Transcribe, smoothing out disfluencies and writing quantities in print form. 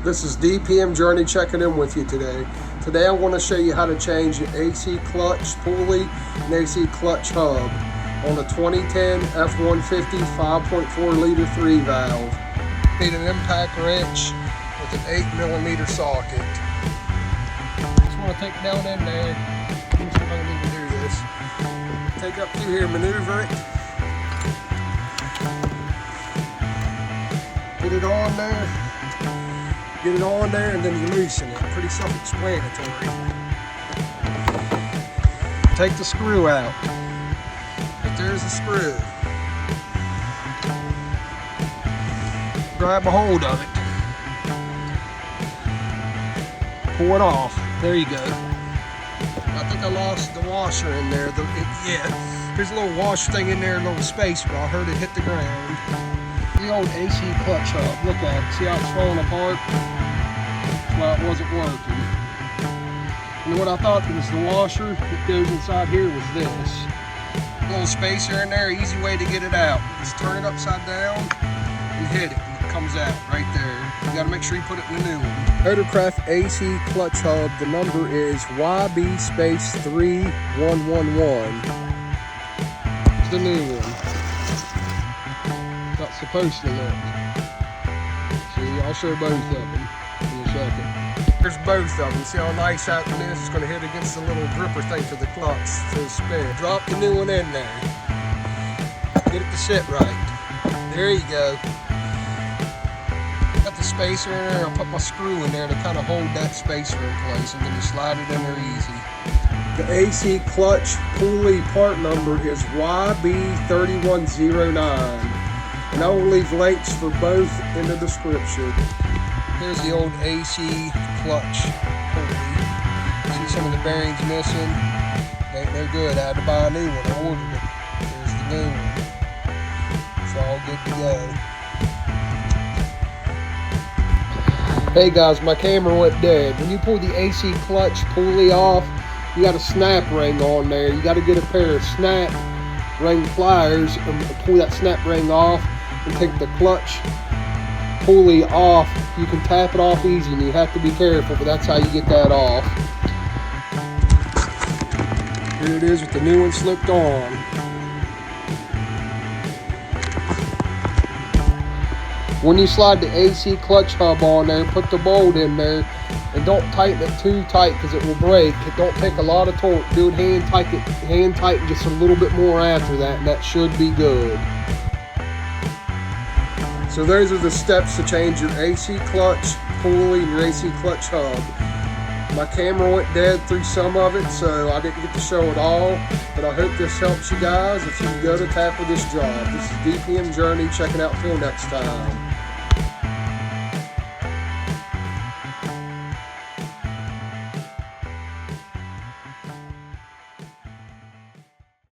This is DPM Journey checking in with you today. Today I want to show you how to change the AC clutch pulley and AC clutch hub on a 2010 F150 5.4 liter 3 valve. Need an impact wrench with an 8mm socket. Just want to take it down in there. Let me see if I can even do this. Take it up through here, maneuver it. Get it on there. Get it on there and then you loosen it. Pretty self-explanatory. Take the screw out. But there's a screw. Grab a hold of it. Pull it off. There you go. I think I lost the washer in there. Yeah, there's a little wash thing in there, a little space, but I heard it hit the ground. The old AC clutch hub. Look at it. See how it's falling apart? Well, it wasn't working. And what I thought was the washer that goes inside here was this. A little spacer in there, easy way to get it out. Just turn it upside down and hit it, and it comes out right there. You gotta make sure you put it in the new one. Motorcraft AC clutch hub, the number is YB-3111. It's the new one. That's supposed to look. See, I'll show both of them in a second. There's both of them. See how nice that one is? It's going to hit against the little gripper thing for the clutch to spin. Drop the new one in there. Get it to sit right. There you go. Got the spacer in there. I'll put my screw in there to kind of hold that spacer in place, and then you slide it in there easy. The AC clutch pulley part number is YB-3109. And I will leave links for both in the description. Here's the old AC clutch pulley. See some of the bearings missing? Ain't no good. I had to buy a new one. I ordered it. There's the new one. It's all good to go. Hey guys, my camera went dead. When you pull the AC clutch pulley off, you got a snap ring on there. You got to get a pair of snap ring pliers and pull that snap ring off and take the clutch pulley off. You can tap it off easy, and you have to be careful, but that's how you get that off. Here it is with the new one slipped on. When you slide the AC clutch hub on there, put the bolt in there, and don't tighten it too tight because it will break. It don't take a lot of torque. Do it hand tighten just a little bit more after that, and that should be good. So those are the steps to change your AC clutch pulley and your AC clutch hub. My camera went dead through some of it, so I didn't get to show it all, but I hope this helps you guys if you go to tackle this job. This is DPM Journey checking out till next time.